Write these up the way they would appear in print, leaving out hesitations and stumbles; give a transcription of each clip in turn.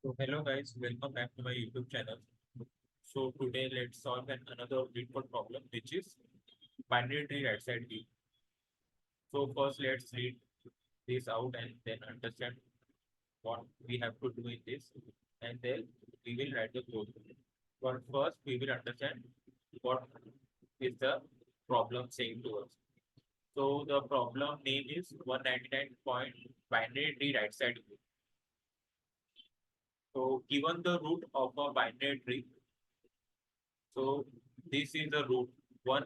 So hello guys, welcome back to my YouTube channel. So today let's solve another LeetCode problem, which is binary tree right side view. So first let's read this out and then understand what we have to do in this, and then we will write the code. But first we will understand what is the problem saying to us. So the problem name is 199 point binary tree right side view. So given the root of a binary tree, so this is the root. One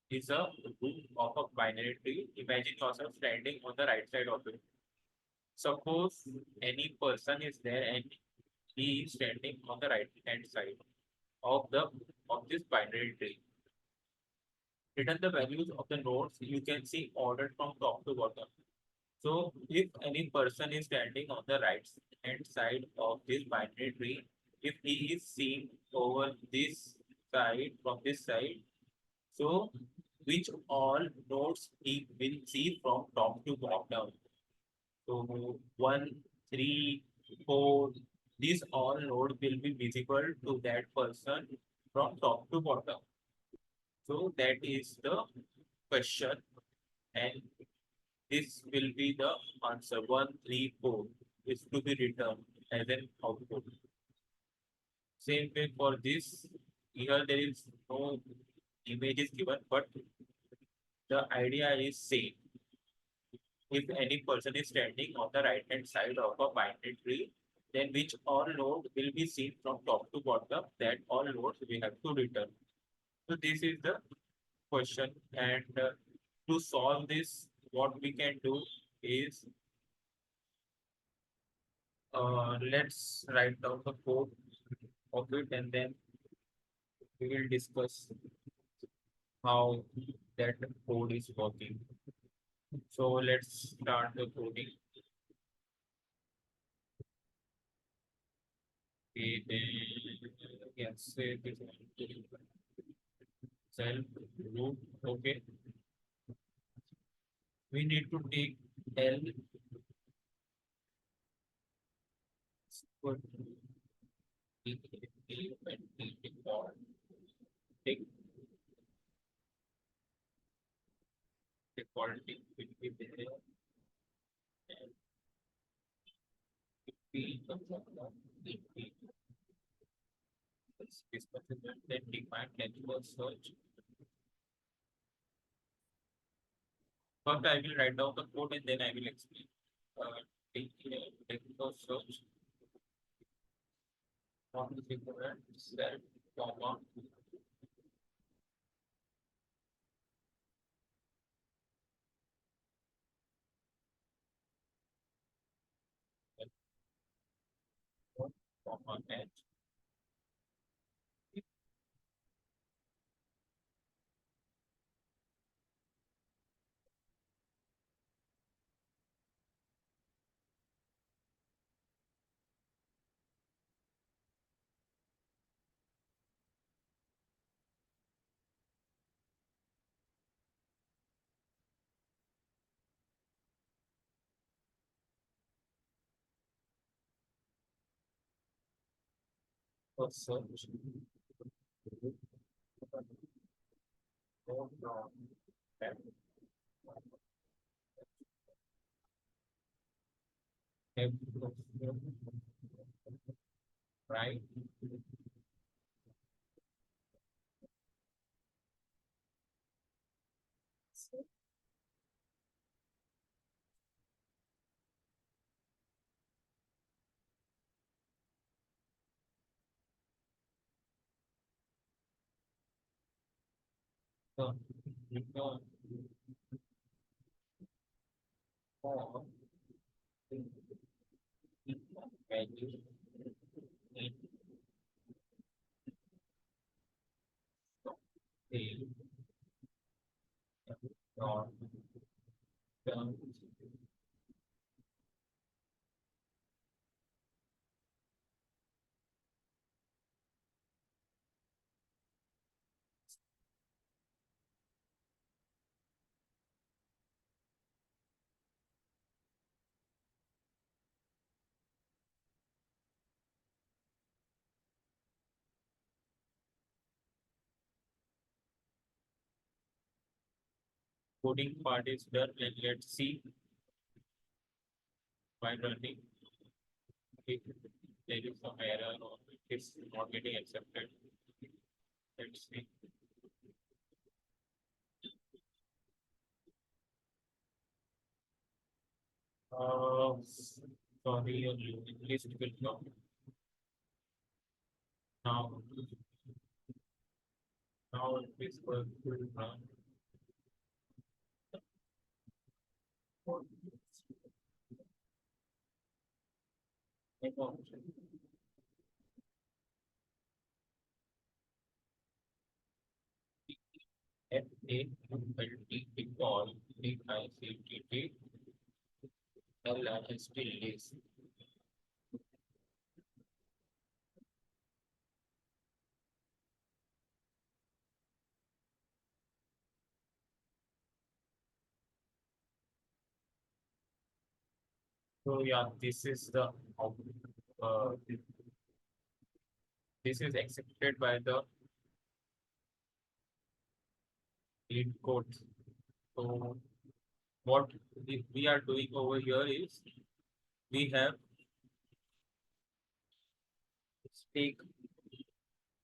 is a root of a binary tree. Imagine yourself standing on the right side of it. Suppose any person is there and he is standing on the right hand side of the of this binary tree. Return the values of the nodes you can see ordered from top to bottom. So if any person is standing on the right hand side of this binary tree, if he is seen over this side from this side, so which all nodes he will see from top to bottom. So 1, 3, 4, these all nodes will be visible to that person from top to bottom. So that is the question, and this will be the answer. 1, 3, 4 is to be returned as an output. Same way for this. Here there is no image is given, but the idea is same. If any person is standing on the right hand side of a binary tree, then which all node will be seen from top to bottom, that all nodes we have to return. So this is the question, and to solve this, what we can do is let's write down the code of it, and then we will discuss how that code is working. So let's start the coding. Okay, yes, say this self root. Okay, we need to take L square default. Take default will be there, and we then define network search. First, I will write down the code and then I will explain. Take network search. What is equivalent self comma comma h. For search. Right. So return for value in the dot term. coding part is done, and let's see by running if there is some error or it is not getting accepted. Let's see. Sorry, your list will come now. Now it is going to run. F-A-L-T equal D-I-C-T-T L-I-S-T list. So yeah, this is the uh, this is accepted by the lead code. So what we are doing over here is we have take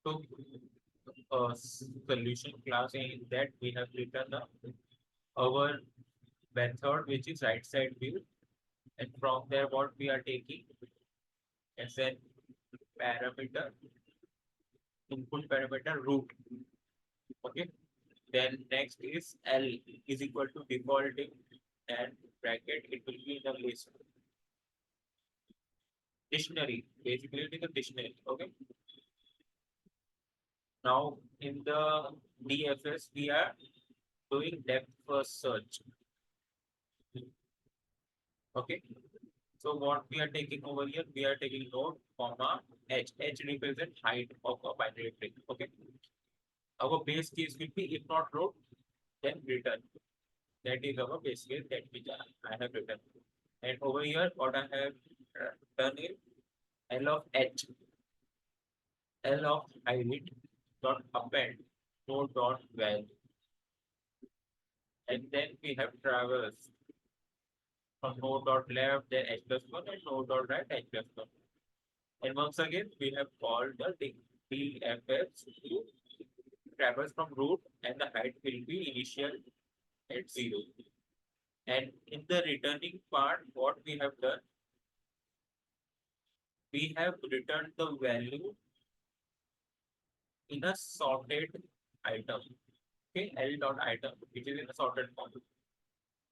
to a solution class, and in that we have written our method which is right side view, and from there what we are taking as an parameter, input parameter root. Okay, then next is L is equal to defaulting, and bracket it will be in the list dictionary, basically it is a dictionary. Okay, now in the DFS we are doing depth first search. Okay, so what we are taking over here, we are taking node, comma, h. H represent height of a binary tree. Okay, our base case will be if not root, then return. That is our base case that which I have written. And over here, what I have done is L of h, L of height dot append node dot val, and then we have traverse from node dot left, then h plus one, and node dot right h plus one. And once again, we have called the DFS to traverse from root, and the height will be initial at 0. And in the returning part, what we have done, we have returned the value in a sorted item. Okay, L dot item, which is in a sorted form.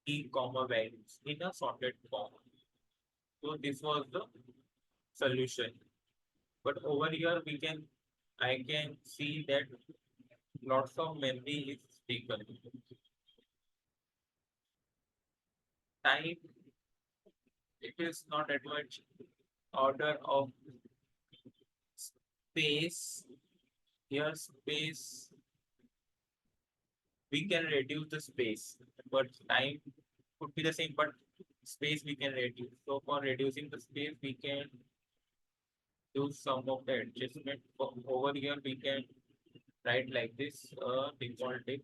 E comma values in a sorted form. So this was the solution. But over here I can see that lots of memory is taken. Time, it is not that much order of space. Here space, we can reduce the space, but time could be the same, but space we can reduce. So for reducing the space, we can do some of the adjustment. Over here, we can write like this, default int.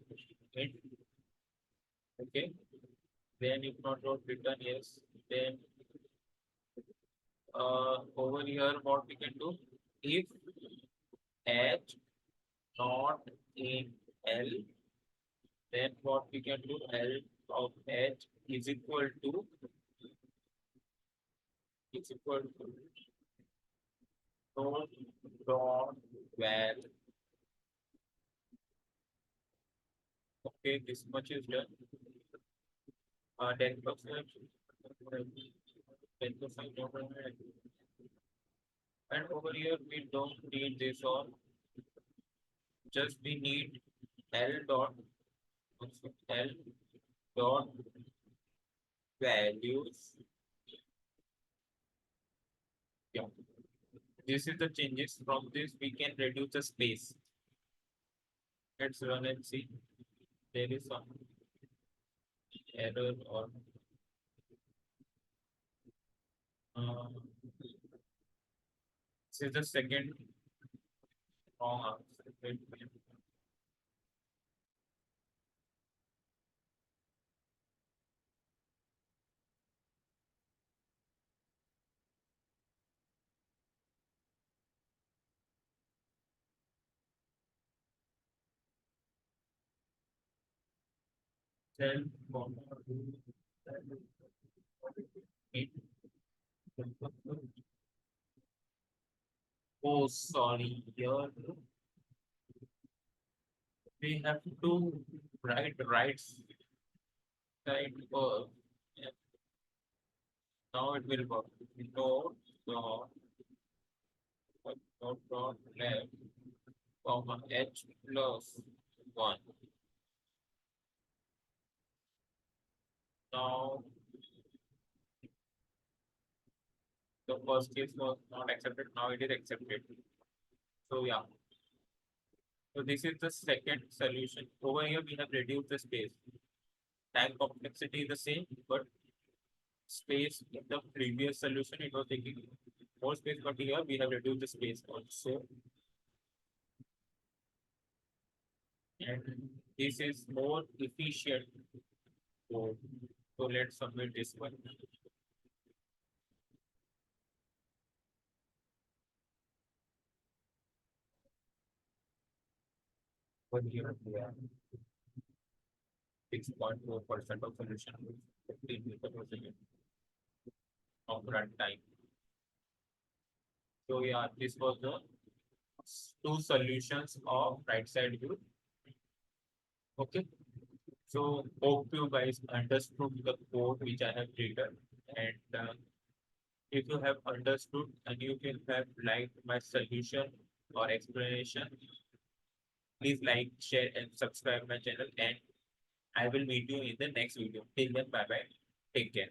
Okay. Then if not wrote return yes, then over here what we can do, if h not in L, then what we can do, L of h is equal to node dot val. Okay, this much is done. 10%, 10%, and over here we don't need this all. Just we need L dot L dot values. Yeah, this is the changes. From this we can reduce the space. Let's run and see. There is some error or uh, this is the second wrong answer. Self it. Oh, sorry. Here we have to write right side first. Yeah, now it will work. No, no, dot left, comma h plus one. Now the first case was not accepted. Now it is accepted. So yeah. So this is the second solution. Over here we have reduced the space. Time complexity is the same, but space in the previous solution it was taking more space, but here we have reduced the space also. And this is more efficient code. So let's submit this one. One here we have 6.4% of solution, 15 meter per second of runtime. So yeah, this was the two solutions of right side view. Okay. So hope you guys understood the code which I have written, and if you have understood and you can have liked my solution or explanation, please like, share, and subscribe my channel. And I will meet you in the next video. Till then, bye bye. Take care.